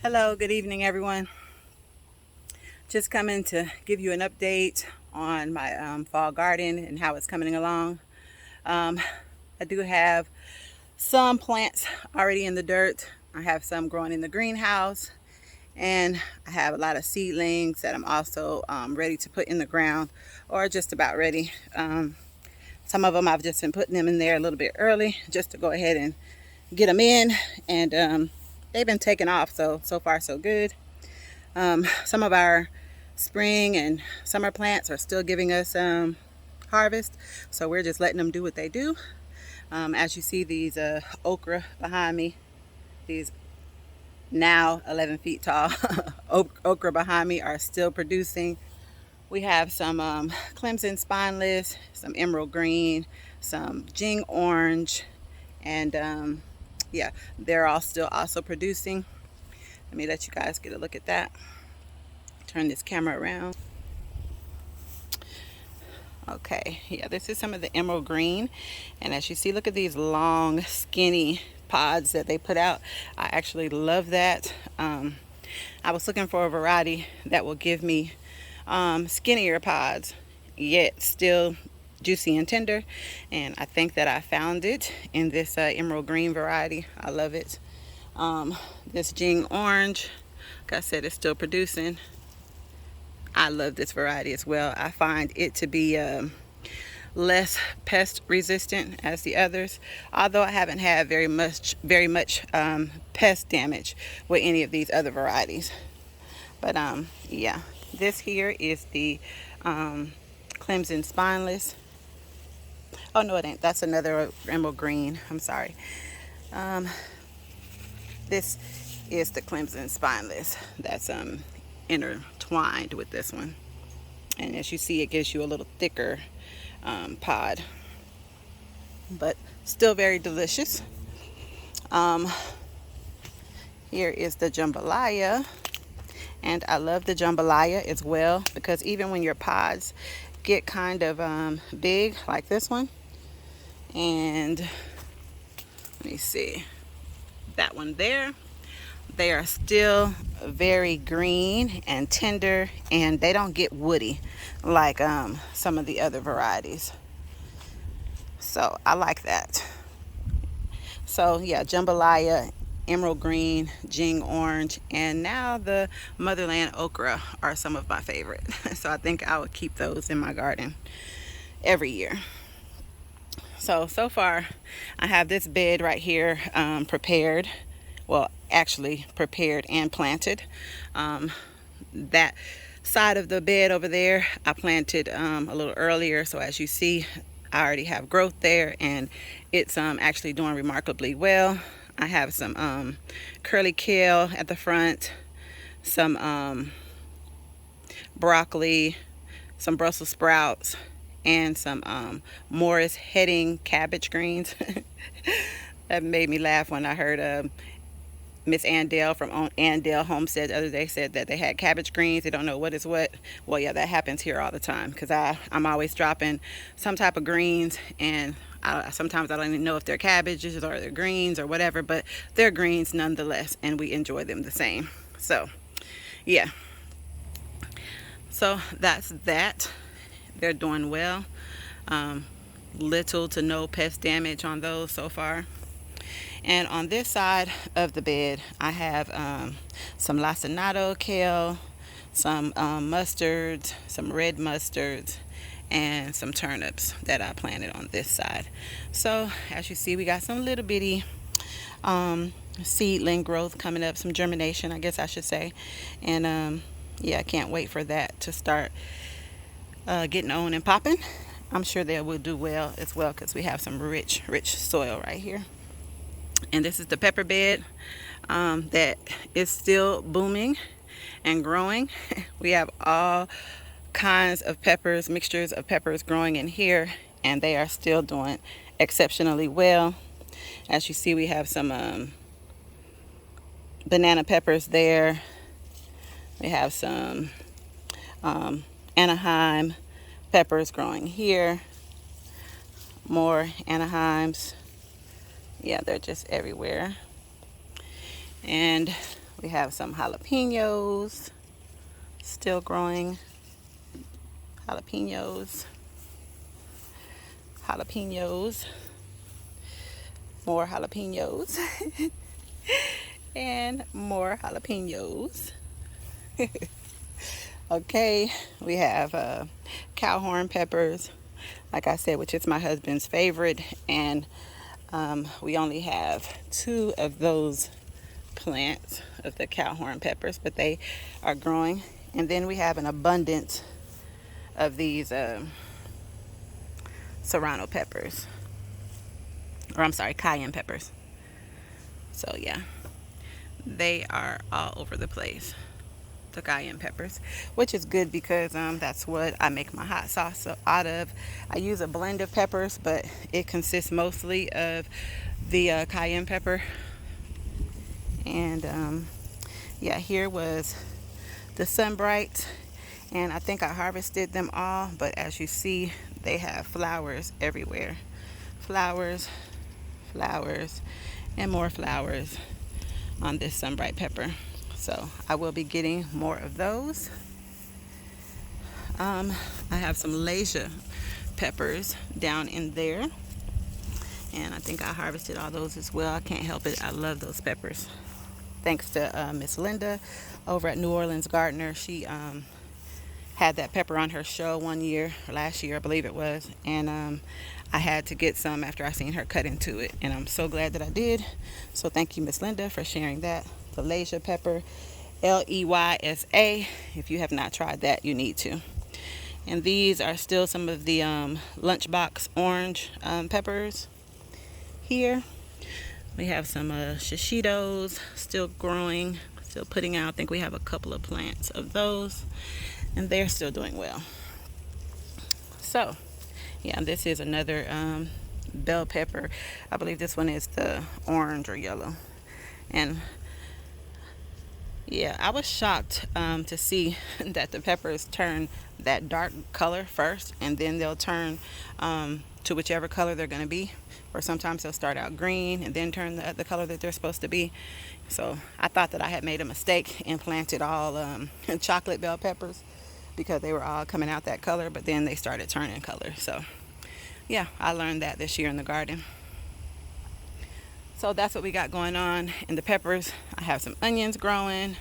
Hello, good evening, everyone. Just coming to give you an update on my fall garden and how it's coming along. Um, I do have some plants already in the dirt. I have some growing in the greenhouse, and I have a lot of seedlings that I'm also ready to put in the ground, or just about ready. Some of them I've just been putting them in there a little bit early just to go ahead and get them in, and they've been taking off, so far so good. Some of our spring and summer plants are still giving us harvest, so we're just letting them do what they do. As you see, these okra behind me, these now 11 feet tall okra behind me are still producing. We have some Clemson Spineless, some emerald green, some Jing orange, and yeah, they're all still also producing. Let me let you guys get a look at that. Turn this camera around. Okay, yeah, this is some of the emerald green, and as you see, look at these long skinny pods that they put out. I actually love that. I was looking for a variety that will give me skinnier pods yet still juicy and tender, and I think that I found it in this emerald green variety. I love it. This Jing orange, like I said, is still producing. I love this variety as well. I find it to be less pest resistant as the others, although I haven't had very much pest damage with any of these other varieties. But yeah, this here is the Clemson Spineless. Oh no, it ain't. That's another emerald green. I'm sorry. This is the Clemson Spineless. That's intertwined with this one, and as you see, it gives you a little thicker pod, but still very delicious. Here is the jambalaya, and I love the jambalaya as well, because even when your pods get kind of big like this one, and let me see, that one there, they are still very green and tender, and they don't get woody like some of the other varieties. So I like that. So yeah, jambalaya, emerald green, Jing orange, and now the motherland okra are some of my favorite. So I think I would keep those in my garden every year. So far I have this bed right here prepared. Well, actually prepared and planted. That side of the bed over there I planted a little earlier, so as you see, I already have growth there, and it's actually doing remarkably well. I have some curly kale at the front, some broccoli, some Brussels sprouts, and some Morris heading cabbage greens. That made me laugh when I heard Miss Andell from Andell Homestead the other day said that they had cabbage greens. They don't know what is what. Well, yeah, that happens here all the time, because I'm always dropping some type of greens, and sometimes I don't even know if they're cabbages or they're greens or whatever, but they're greens nonetheless, and we enjoy them the same. So, yeah. So that's that. They're doing well. Little to no pest damage on those so far. And on this side of the bed, I have some Lacinato Kale, some mustards, some red mustards, and some turnips that I planted on this side. So as you see, we got some little bitty seedling growth coming up, some germination, I guess I should say. And yeah, I can't wait for that to start getting on and popping. I'm sure they will do well as well, because we have some rich soil right here. And this is the pepper bed that is still booming and growing. We have all kinds of peppers, mixtures of peppers growing in here, and they are still doing exceptionally well. As you see, we have some banana peppers there. We have some Anaheim peppers growing here. More Anaheims. Yeah, they're just everywhere. And We have some jalapenos still growing. Jalapenos, more jalapenos, and more jalapenos. Okay, we have cow horn peppers, like I said, which is my husband's favorite, and we only have 2 of those plants of the cow horn peppers, but they are growing. And then we have an abundance of these serrano peppers, or I'm sorry, cayenne peppers. So yeah, they are all over the place, the cayenne peppers, which is good because that's what I make my hot sauce out of. I use a blend of peppers, but it consists mostly of the cayenne pepper. And yeah, here was the sunbright, and I think I harvested them all, but as you see, they have flowers everywhere. Flowers, and more flowers on this sunbright pepper. So I will be getting more of those. I have some Lacinato peppers down in there, and I think I harvested all those as well. I can't help it, I love those peppers. Thanks to Miss Linda over at New Orleans Gardener. She had that pepper on her show last year I believe it was, and I had to get some after I seen her cut into it, and I'm so glad that I did. So thank you, Miss Linda, for sharing that. The Lacinato pepper, Leysa. If you have not tried that, you need to. And these are still some of the Lunchbox orange peppers here. We have some shishitos still growing, still putting out. I think we have a couple of plants of those, and they're still doing well. So yeah, this is another bell pepper. I believe this one is the orange or yellow. And yeah, I was shocked to see that the peppers turn that dark color first, and then they'll turn to whichever color they're going to be. Or sometimes they'll start out green and then turn the color that they're supposed to be. So I thought that I had made a mistake and planted all chocolate bell peppers because they were all coming out that color, but then they started turning color. So yeah, I learned that this year in the garden. So that's what we got going on in the peppers. I have some onions growing,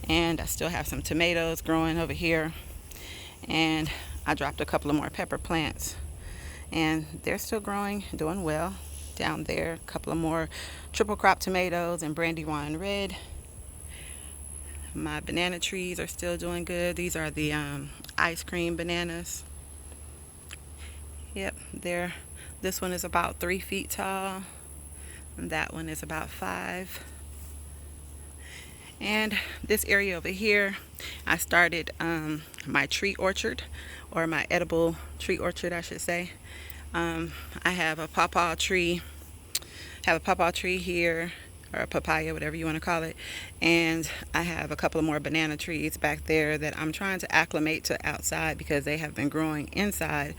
and I still have some tomatoes growing over here. And I dropped a couple of more pepper plants, and they're still growing, doing well down there. A couple of more triple crop tomatoes and brandywine red. My banana trees are still doing good. These are the ice cream bananas. Yep, this one is about 3 feet tall, and that one is about 5. And this area over here, I started my tree orchard, or my edible tree orchard, I should say. I have a pawpaw tree here, or a papaya, whatever you want to call it, and I have a couple of more banana trees back there that I'm trying to acclimate to outside because they have been growing inside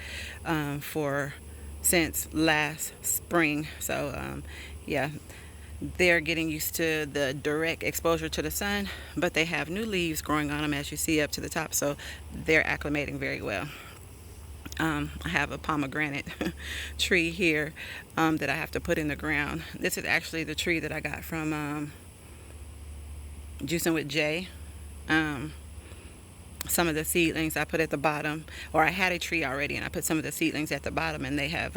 since last spring. So yeah, they're getting used to the direct exposure to the sun, but they have new leaves growing on them, as you see up to the top, so they're acclimating very well. I have a pomegranate tree here that I have to put in the ground. This is actually the tree that I got from Juicing with Jay. Some of the seedlings I put at the bottom, or I had a tree already and I put some of the seedlings at the bottom, and they have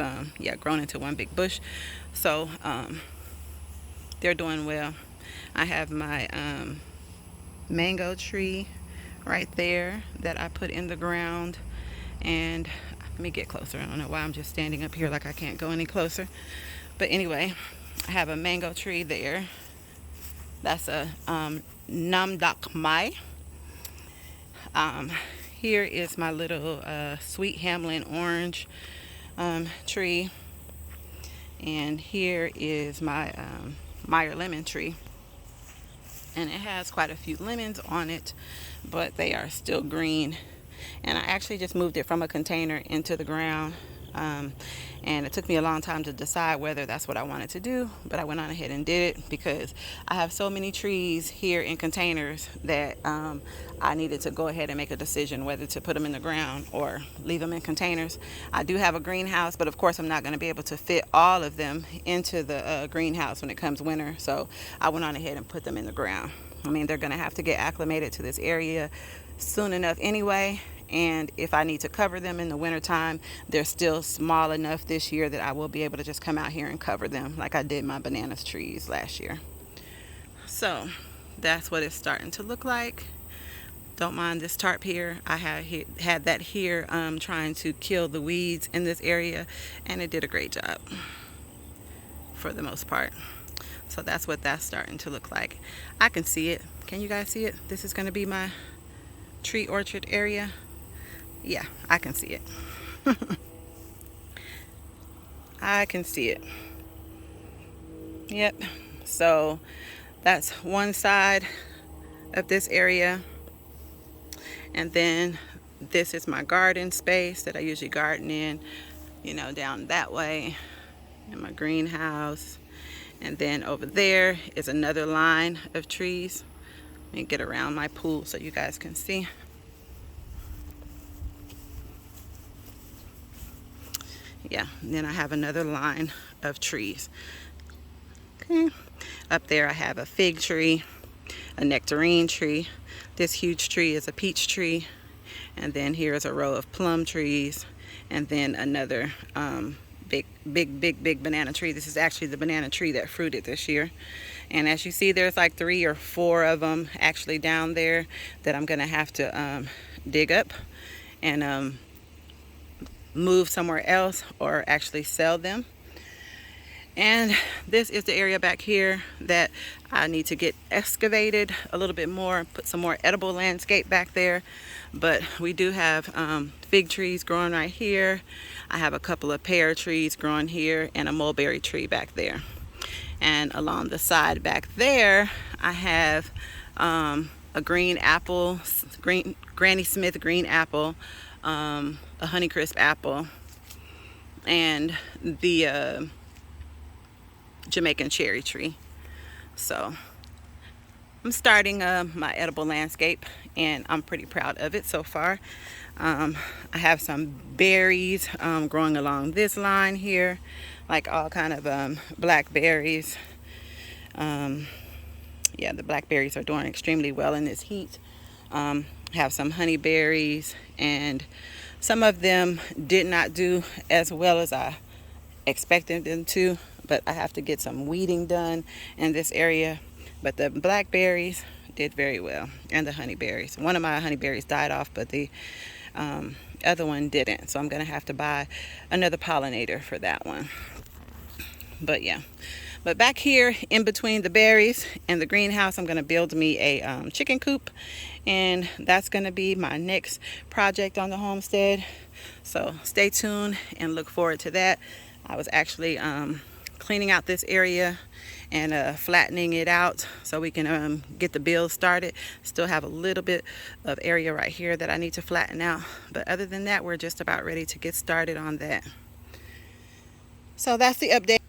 grown into one big bush. So they're doing well. I have my mango tree right there that I put in the ground, and let me get closer. I don't know why I'm just standing up here like I can't go any closer, but anyway, I have a mango tree there. That's a namdak mai. Here is my little sweet Hamlin orange tree, and here is my Meyer lemon tree, and it has quite a few lemons on it, but they are still green. And I actually just moved it from a container into the ground And it took me a long time to decide whether that's what I wanted to do, but I went on ahead and did it because I have so many trees here in containers that I needed to go ahead and make a decision whether to put them in the ground or leave them in containers. I do have a greenhouse, but of course I'm not going to be able to fit all of them into the greenhouse when it comes winter, so I went on ahead and put them in the ground. I mean, they're going to have to get acclimated to this area soon enough anyway, and if I need to cover them in the wintertime, they're still small enough this year that I will be able to just come out here and cover them like I did my bananas trees last year. So that's what it's starting to look like. Don't mind this tarp here. I had that here trying to kill the weeds in this area, and it did a great job for the most part. So that's what that's starting to look like. I can see it. Can you guys see it? This is going to be my tree orchard area. Yeah, I can see it. I can see it. Yep. So that's one side of this area. And then this is my garden space that I usually garden in, you know, down that way in my greenhouse. And then over there is another line of trees. Let me get around my pool so you guys can see. Yeah, and then I have another line of trees. Okay. Up there I have a fig tree, a nectarine tree. This huge tree is a peach tree. And then here's a row of plum trees. And then another big banana tree. This is actually the banana tree that fruited this year. And as you see, there's like 3 or 4 of them actually down there that I'm gonna have to dig up and move somewhere else or actually sell them. And this is the area back here that I need to get excavated a little bit more, put some more edible landscape back there. But we do have fig trees growing right here. I have a couple of pear trees growing here and a mulberry tree back there. And along the side back there, I have a green apple, Granny Smith green apple, a Honeycrisp apple, and the Jamaican cherry tree. So I'm starting my edible landscape, and I'm pretty proud of it so far. I have some berries growing along this line here, like all kind of blackberries. Yeah, the blackberries are doing extremely well in this heat. Have some honeyberries, and some of them did not do as well as I expected them to, but I have to get some weeding done in this area. But the blackberries did very well, and the honeyberries. One of my honeyberries died off, but the other one didn't, so I'm gonna have to buy another pollinator for that one. But yeah, but back here in between the berries and the greenhouse, I'm gonna build me a chicken coop, and that's gonna be my next project on the homestead. So stay tuned and look forward to that. I was actually cleaning out this area and flattening it out so we can get the build started. Still have a little bit of area right here that I need to flatten out, but other than that, we're just about ready to get started on that. So that's the update.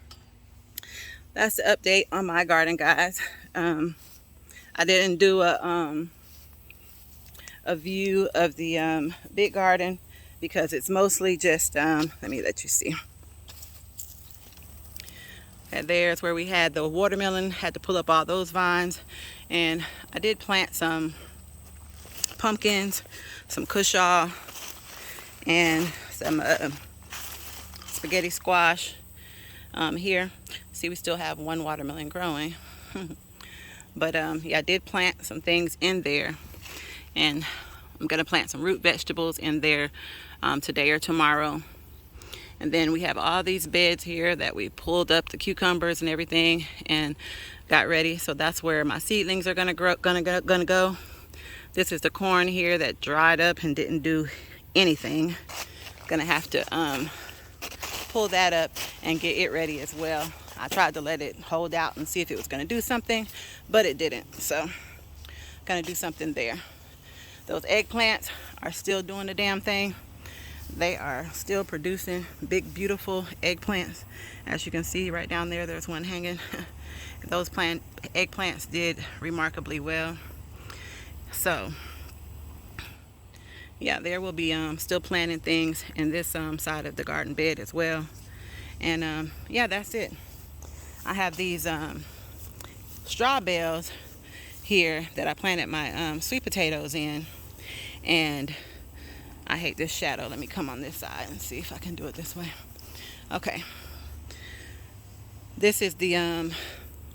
That's the update on my garden, guys. I didn't do a view of the big garden because it's mostly just let me let you see. And there's where we had the watermelon, had to pull up all those vines. And I did plant some pumpkins, some cushaw, and some spaghetti squash here. See, we still have one watermelon growing. But yeah, I did plant some things in there. And I'm gonna plant some root vegetables in there today or tomorrow. And then we have all these beds here that we pulled up the cucumbers and everything and got ready. So that's where my seedlings are gonna go. This is the corn here that dried up and didn't do anything. Gonna have to pull that up and get it ready as well. I tried to let it hold out and see if it was gonna do something, but it didn't. So gonna do something there. Those eggplants are still doing the damn thing. They are still producing big, beautiful eggplants. As you can see right down there, there's one hanging. Those eggplants did remarkably well. So yeah, there will be still planting things in this side of the garden bed as well. And yeah, that's it. I have these straw bales here that I planted my sweet potatoes in. And I hate this shadow. Let me come on this side and see if I can do it this way. Okay. This is the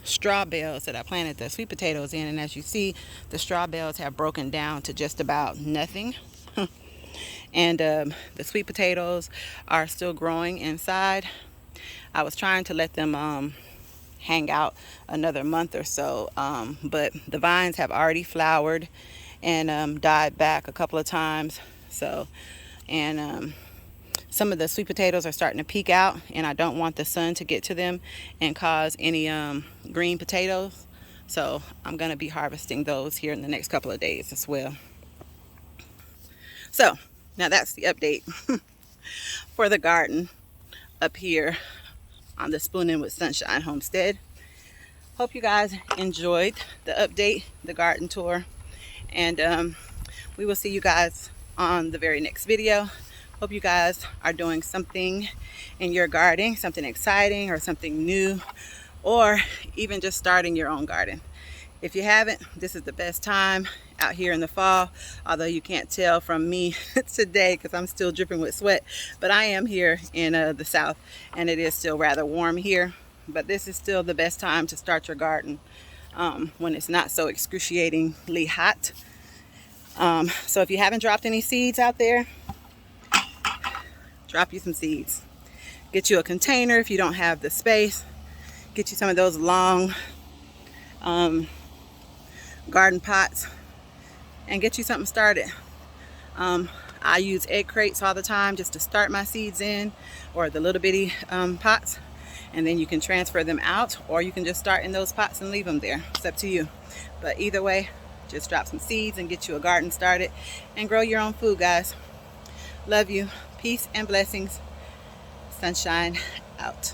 straw bales that I planted the sweet potatoes in. And as you see, the straw bales have broken down to just about nothing. And the sweet potatoes are still growing inside. I was trying to let them hang out another month or so, but the vines have already flowered and died back a couple of times. So, and some of the sweet potatoes are starting to peek out, and I don't want the sun to get to them and cause any green potatoes. So I'm going to be harvesting those here in the next couple of days as well. So now that's the update for the garden up here on the Spoonin' with Sunshine homestead. Hope you guys enjoyed the update, the garden tour, and we will see you guys on the very next video. Hope you guys are doing something in your garden, something exciting or something new, or even just starting your own garden. If you haven't, this is the best time out here in the fall, although you can't tell from me today because I'm still dripping with sweat, but I am here in the south and it is still rather warm here. But this is still the best time to start your garden when it's not so excruciatingly hot. So if you haven't dropped any seeds out there, drop you some seeds. Get you a container if you don't have the space. Get you some of those long garden pots and get you something started. I use egg crates all the time just to start my seeds in, or the little bitty pots, and then you can transfer them out, or you can just start in those pots and leave them there. It's up to you. But either way, just drop some seeds and get you a garden started and grow your own food, guys. Love you. Peace and blessings. Sunshine out.